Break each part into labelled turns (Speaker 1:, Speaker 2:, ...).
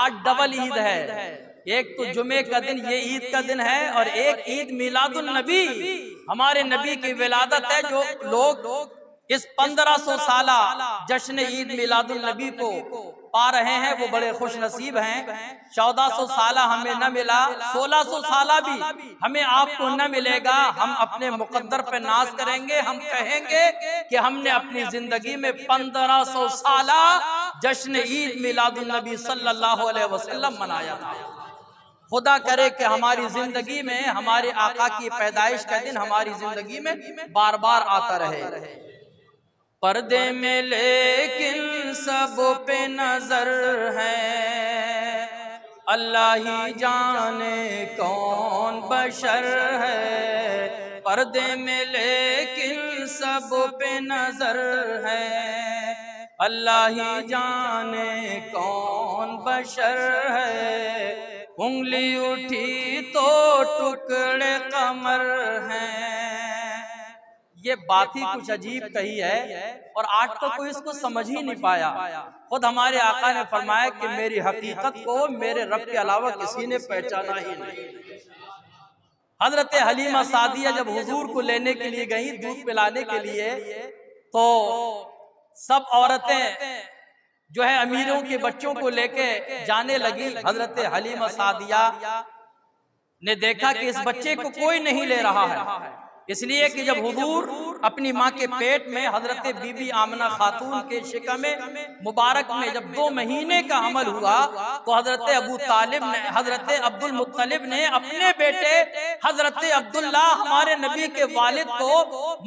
Speaker 1: आज डबल ईद है। एक तो जुमे का दिन, ये ईद का दिन है, और एक ईद मिलादुल नबी, हमारे नबी की विलादत है। जो लोग इस 1500 साला जश्न ईद मिलादुल नबी को पा रहे हैं वो बड़े खुश नसीब हैं। 1400 साला हमें न मिला, 1600 साला भी हमें आपको न मिलेगा। हम अपने मुकद्दर पे नाज करेंगे, हम कहेंगे कि हमने अपनी जिंदगी में 1500 साला जश्न ईद मिलादुल नबी सल्लल्लाहु अलैहि वसल्लम मनाया था। खुदा करे कि हमारी जिंदगी में हमारे आका की पैदाइश का दिन हमारी जिंदगी में बार बार आता रहे। पर्दे में लेकिन सब पे नजर है, अल्लाह ही जाने कौन बशर है। पर्दे में लेकिन सब पे नजर है, अल्लाह ही जाने कौन बशर है। उंगली उठी तो टुकड़े कमर हैं। ये बात ही कुछ अजीब कही है, और आज तो कोई इसको समझ ही नहीं पाया। खुद हमारे आका ने फरमाया कि मेरी हकीकत को मेरे रब के अलावा किसी ने पहचाना ही नहीं। हजरत हलीमा सादिया जब हुजूर को लेने के लिए गई, दूध पिलाने के लिए, तो सब औरतें जो है अमीरों के बच्चों को लेके जाने लगी। हजरत हलीमा सादिया ने देखा कि इस बच्चे को कोई नहीं ले रहा है, इसलिए कि जब हुजूर अपनी माँ के पेट में हजरत बीबी आमना खातून के शिकम मुबारक में जब 2 महीने का अमल हुआ, तो हजरत अबू तालिब ने, हजरत अब्दुल मुत्तलिब ने अपने बेटे हजरत अब्दुल्ला हमारे नबी के वालिद को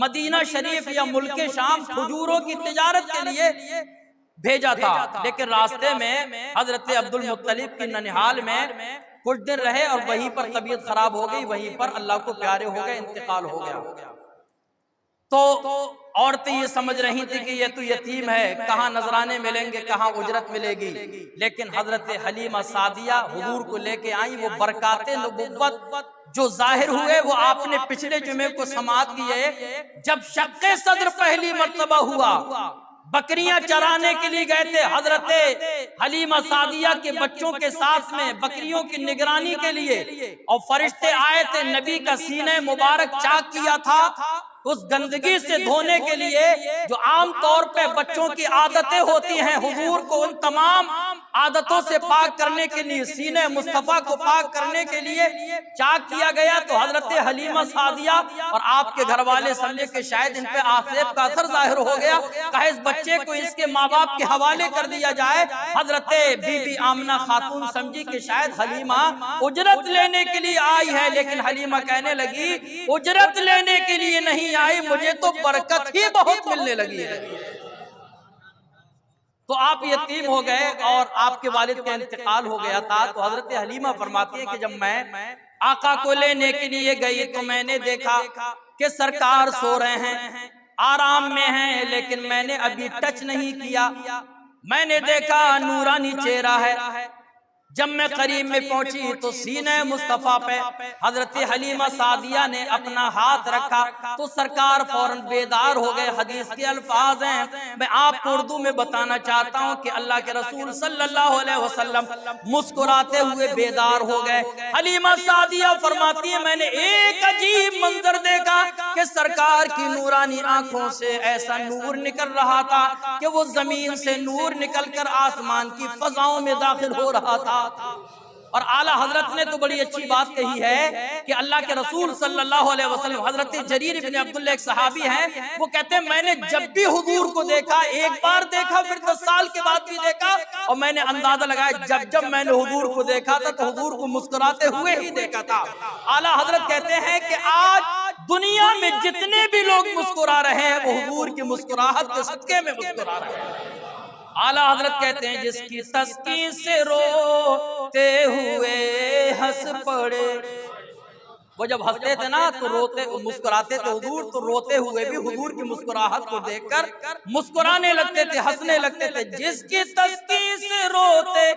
Speaker 1: मदीना शरीफ या मुल्क शाम खजूरों की तिजारत के लिए भेजा था। लेकिन रास्ते में हजरत अब्दुल मुत्तलिब की ननिहाल में कुछ दिन रहे और वहीं पर तबीयत खराब हो गई, वहीं पर अल्लाह को प्यारे हो गए, इंतकाल हो गया। तो औरतें ये समझ रही थी कि ये तो यतीम है, कहाँ नजराने मिलेंगे, कहाँ उजरत मिलेगी। लेकिन हजरत हलीमा सादिया हुजूर को लेके आई। वो बरकाते नबुव्वत जो जाहिर हुए वो आपने पिछले जुमे को समाअत किए। जब शक्के सद्र पहली मर्तबा हुआ, बकरियां चराने के लिए गए थे हजरत हलीमा सादिया के बच्चों के साथ में बकरियों की निगरानी के लिए, और फरिश्ते आए थे, नबी का सीने मुबारक चाक किया था उस गंदगी से धोने के लिए जो आम तौर पे बच्चों की आदतें होती हैं। हुजूर को उन तमाम आदतों से पाक करने के लिए, सीने मुस्तफा को पाक करने के लिए चाक किया गया। तो हजरत हलीमा सादिया और आपके घर वाले समझे कि शायद इन पे आफियत का असर जाहिर हो गया, कहे इस बच्चे को इसके माँ बाप के हवाले कर दिया जाए। हजरत बीबी आमना खातून समझी कि शायद हलीमा उजरत लेने के लिए आई है, लेकिन हलीमा कहने लगी उजरत लेने के लिए नहीं आई, मुझे तो बरकत ही बहुत मिलने लगी है। तो आप यतीम हो गए और आपके वालिद का इंतकाल हो गया था। तो हजरत हलीमा फरमाती है कि जब मैं आका को लेने के लिए गई तो मैंने देखा कि सरकार सो रहे हैं, आराम में हैं, लेकिन मैंने अभी टच नहीं किया। मैंने देखा नूरानी चेहरा है। जब मैं करीब में पहुंची तो सीने मुस्तफा पे हजरत हलीमा सादिया ने अपना हाथ रखा तो सरकार फौरन बेदार हो गए। हदीस के अल्फाज हैं, मैं आपको उर्दू में बताना चाहता हूं कि अल्लाह के रसूल सल्लल्लाहु अलैहि वसल्लम मुस्कुराते हुए बेदार हो गए। हलीमा सादिया फरमाती है, मैंने एक अजीब मंजर देखा कि सरकार की नूरानी आंखों से ऐसा नूर निकल रहा था कि वो जमीन से नूर निकलकर आसमान की फजाओं में दाखिल हो रहा था। और आला हजरत ने तो बड़ी अच्छी बात कही है कि अल्लाह के रसूल सल्लल्लाहु अलैहि वसल्लम, हजरत जरीर इब्न अब्दुल्लाह एक सहाबी हैं, वो कहते हैं मैंने जब भी हुजूर को देखा, एक बार देखा फिर 10 साल के बाद भी देखा, और मैंने अंदाजा लगाया जब जब मैंने हुजूर को देखा था तो हुजूर को मुस्कुराते हुए ही देखा था। आला हजरत कहते हैं कि आज दुनिया में जितने भी लोग मुस्कुरा रहे हैं वो हुजूर की मुस्कुराहट के सदके में मुस्कुरा रहे हैं। आला हजरत कहते हैं जिसकी तस्की से रोते हुए हंस पड़े, वो जब हंसते थे ना तो रोते मुस्कुराते थे हुजूर, तो रोते हुए भी हुजूर की मुस्कुराहट को देखकर मुस्कुराने लगते थे, हंसने लगते थे। जिसकी तस्की से रोते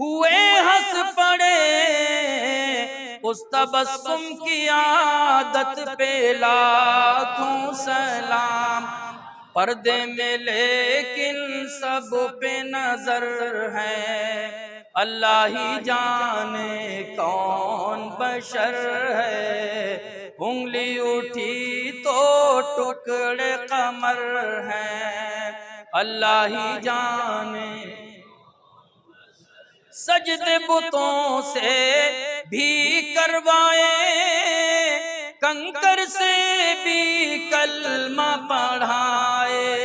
Speaker 1: हुए हंस पड़े, उस तबस्सुम की आदत पे लाखों सलाम। पर्दे में लेकिन सब पे नजर है, अल्लाह ही जाने कौन बशर है, उंगली उठी तो टुकड़े कमर हैं। अल्लाह ही जाने सजदे बुतों से भी करवाए, कंकर से भी कलमा पढ़ाए।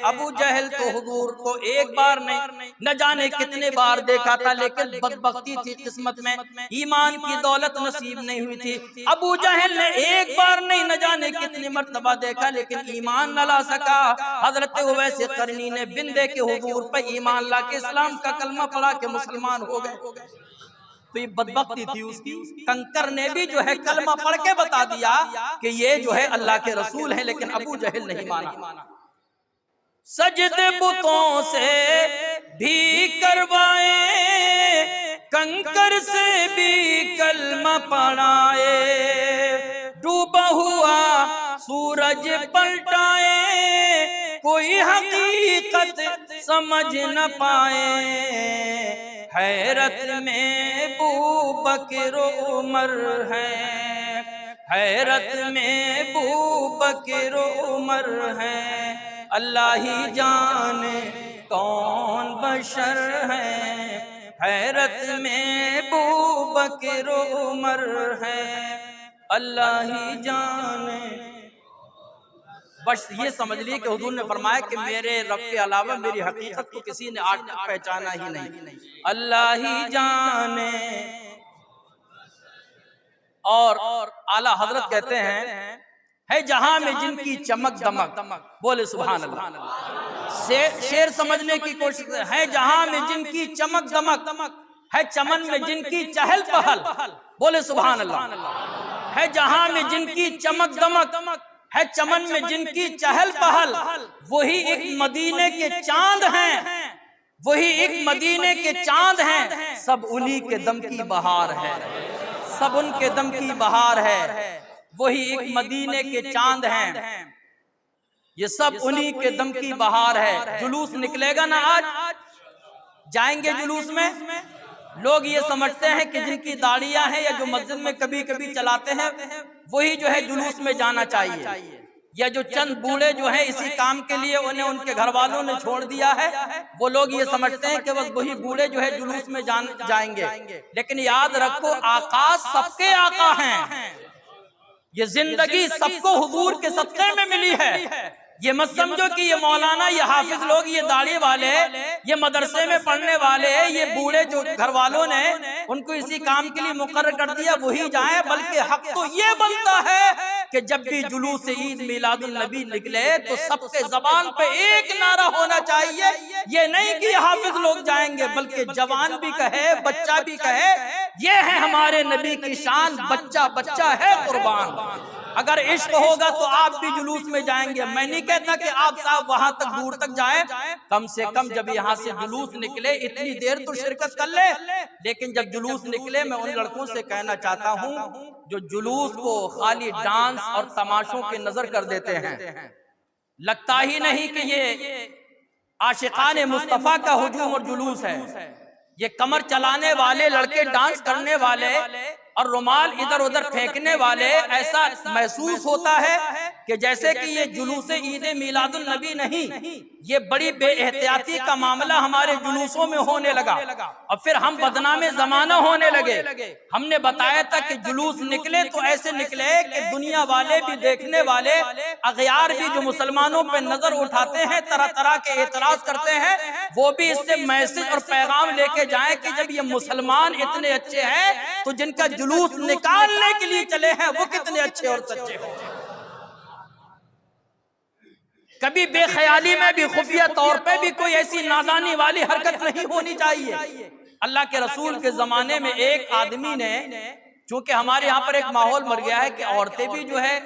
Speaker 1: अबू जहल तो हुजूर को एक बार नहीं न जाने कितने बार देखा था, लेकिन बदबख्ती थी, किस्मत में ईमान की दौलत नसीब नहीं हुई थी। अबू जहल ने एक बार नहीं न जाने कितनी मर्तबा देखा, लेकिन ईमान न ला सका। हजरत उवैस करनी ने बिंदे के हुजूर पर ईमान ला के इस्लाम का कलमा पढ़ा के मुसलमान हो गए। तो ये बदबख्ती थी उसकी। कंकर ने भी जो है कलमा पढ़ के बता दिया कि ये जो है अल्लाह के रसूल हैं, लेकिन अबू जहल नहीं माना। सजदे बुतों से भी करवाए, कंकर से भी कलमा पढ़ाए, डूबा हुआ सूरज पलटाए, कोई हकीकत समझ न पाए। हैरत में बू बकर उमर है, हैरत में बू बकर उमर है। अल्लाह ही जाने कौन बशर है, हैरत में बू बकर उमर है। अल्लाह ही जाने। बस ये समझ ली कि हुजूर ने फरमाया कि मेरे रब के अलावा मेरी हकीकत को किसी ने आज तक पहचाना ही नहीं। अल्लाह ही जाने। और आला हजरत कहते हैं, है जहां में जिनकी चमक दमक, बोले सुभान अल्लाह। शेर समझने की कोशिश है, जहां में जिनकी चमक दमक, है चमन में जिनकी चहल पहल, बोले सुभान अल्लाह। है जहां में जिनकी चमक दमक, है चमन में जिनकी चहल पहल, वही एक मदीने के चांद हैं, वही एक मदीने के चांद हैं। सब उन्हीं के दम की बहार है, सब उनके दम की बहार है। वही एक मदीने के चांद हैं, ये सब उन्हीं के दम की बहार है। जुलूस निकलेगा ना आज, जाएंगे जुलूस में। लोग ये समझते हैं कि जिनकी दाढ़ियां हैं या जो मस्जिद में कभी कभी चलाते हैं, वही जो है जुलूस में जाना चाहिए। या जो चंद बूढ़े जो हैं इसी काम के लिए उन्हें उनके घर वालों ने छोड़ दिया है, वो लोग ये समझते हैं कि बस वही बूढ़े जो है जुलूस में जाएंगे। लेकिन याद रखो, आकाश सबके आका हैं। ये जिंदगी सबको हुजूर के सदक़े में मिली है। ये मत समझो कि ये मौलाना, ये हाफिज लोग, ये दाढ़ी वाले, ये मदरसे में पढ़ने वाले, ये बूढ़े जो घर वालों ने उनको इसी काम के लिए मुकर्रर कर दिया वही जाए। बल्कि हक तो ये बनता है कि जब भी जुलूस से ईद मिलादुन नबी निकले तो सबके जबान पे एक नारा होना चाहिए। ये नहीं कि हाफिज लोग जाएंगे, बल्कि जवान भी कहे, बच्चा भी कहे, ये है हमारे नबी की शान, बच्चा बच्चा है कुर्बान। अगर इश्क होगा तो आप भी जुलूस में जाएंगे। मैं नहीं कहता कि आप साहब वहां तक दूर तक जाएं, कम से कम जब यहाँ से जुलूस निकले इतनी देर तो शिरकत कर ले। लेकिन जब जुलूस निकले, मैं उन लड़कों से कहना चाहता हूँ जो जुलूस को खाली डांस और तमाशों की नजर कर देते हैं। लगता ही नहीं कि ये आशिकाने मुस्तफा का हुजूम और जुलूस है। ये कमर चलाने वाले लड़के, डांस करने वाले और रुमाल इधर उधर फेंकने वाले, ऐसा महसूस होता है कि जैसे कि ये जुलूस ईद मिलादुन नबी नहीं, ये बड़ी बेएहतियाती का मामला हमारे जुलूसों में होने लगा और फिर हम बदनामे जमाना होने लगे। हमने बताया था कि जुलूस निकले तो ऐसे निकले कि दुनिया वाले भी, देखने वाले अगयार भी जो मुसलमानों पे नजर उठाते हैं, तरह तरह के एतराज करते हैं, वो भी इससे मैसेज और पैगाम लेके जाए कि जब ये मुसलमान इतने अच्छे हैं तो जिनका जुलूस निकालने के लिए चले हैं वो कितने अच्छे और सच्चे हो। कभी बेख्याली में भी, खुफिया तौर पे भी कोई ऐसी नादानी वाली हरकत नहीं होनी चाहिए। अल्लाह के रसूल के जमाने में एक आदमी ने, चूंकि हमारे यहाँ पर एक माहौल मर गया है कि औरतें भी जो है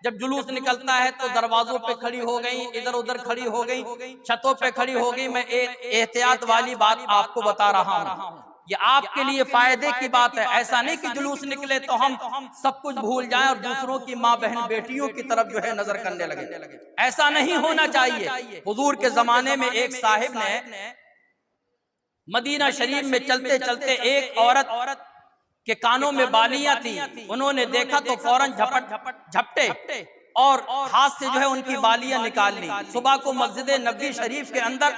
Speaker 1: जब जुलूस निकलता है तो दरवाजों पे खड़ी हो गई, इधर उधर खड़ी हो गई, छतों पे खड़ी हो गई। मैं एक एहतियात वाली बात आपको बता रहा हूँ, ये आपके लिए फायदे की बात है। ऐसा नहीं कि जुलूस निकले तो हम सब कुछ भूल जाएं और दूसरों की माँ बहन बेटियों की तरफ जो है नजर करने लगे। ऐसा नहीं होना चाहिए। हुजूर के जमाने में एक साहिब ने मदीना शरीफ में चलते चलते एक औरत के कानों में बालियां थी, उन्होंने देखा तो फौरन झपटे और हाथ से जो है उनकी बालियां निकाल ली। सुबह को मस्जिद नबी शरीफ के अंदर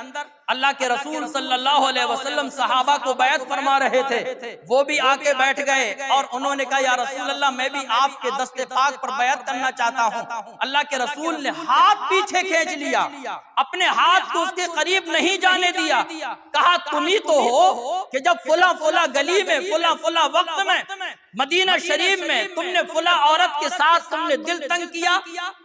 Speaker 1: अल्लाह के रसूल सल्लल्लाहु अलैहि वसल्लम सहाबा को बैत फरमा रहे थे, वो भी आके बैठ गए और उन्होंने कहा या रसूल अल्लाह, मैं भी आपके दस्ते पाक पर बैत करना चाहता हूँ। अल्लाह के रसूल ने हाथ पीछे खींच लिया, अपने हाथ को उसके करीब नहीं जाने दिया, कहा तुम ही तो हो कि जब फुला फुला गली में फुला फुला वक्त में मदीना शरीफ में तुमने फुला औरत के साथ तुमने दिल तंग किया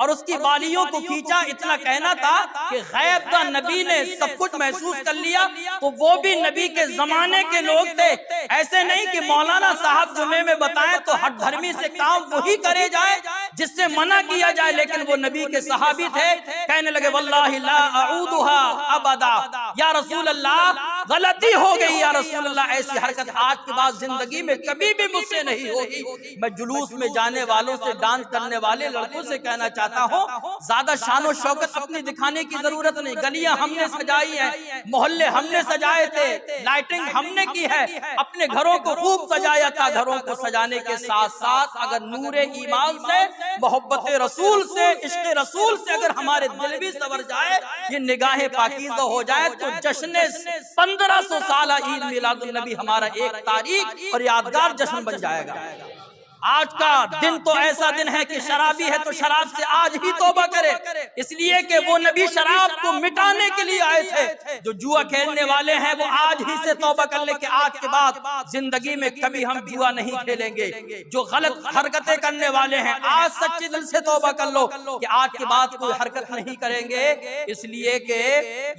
Speaker 1: और उसकी बालियों को खींचा। इतना कहना था कि गैब का नबी ने सब कुछ महसूस कर लिया, तो वो भी नबी के जमाने के लोग थे। ऐसे नहीं कि मौलाना साहब जुमे में बताएं तो हट धर्मी से काम वही करे जाए जिससे मना किया जाए, लेकिन वो नबी के सहाबी थे। कहने लगे वल्लाहि ला अऊदुहा अबदा, या रसूल अल्लाह गलती हो गई, या रसूल अल्लाह ऐसी हरकत आज के बाद जिंदगी में कभी भी मुझसे नहीं होगी। मैं जुलूस में जाने वालों से, डांस करने वाले लड़कों से कहना चाहता हूँ, ज्यादा शानो शौकत अपनी दिखाने की जरूरत नहीं। गलियां हमने सजाई है, मोहल्ले हमने सजाए थे, लाइटिंग हमने की है, अपने घरों को खूब सजाया था। घरों को सजाने के साथ साथ अगर नूरे ईमान से, मोहब्बत रसूल से, इश्क़ रसूल से अगर हमारे दिल भी सवर जाए, ये निगाहें पाकीज़ा हो जाए, तो जश्न 1500 साल ईद मिलादुन नबी हमारा एक तारीख और यादगार जश्न बन जाएगा। आज का दिन तो ऐसा दिन है कि शराबी है तो शराब से आज ही तौबा करे, इसलिए कि वो नबी शराब को मिटाने के लिए आए थे। जो जुआ खेलने वाले हैं वो आज ही से तौबा कर ले कि आज के बाद जिंदगी में कभी हम जुआ नहीं खेलेंगे। जो गलत हरकतें करने वाले हैं आज सच्चे दिल से तौबा कर लो कि आज के बाद कोई हरकत नहीं करेंगे। इसलिए कि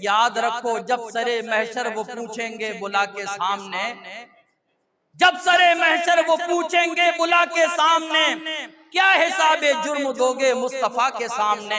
Speaker 1: याद रखो, जब सरे महशर वो पूछेंगे बुला के सामने, जब सरे महशर वो पूछेंगे बुला के सामने, क्या हिसाबे जुर्म दोगे मुस्तफा के सामने।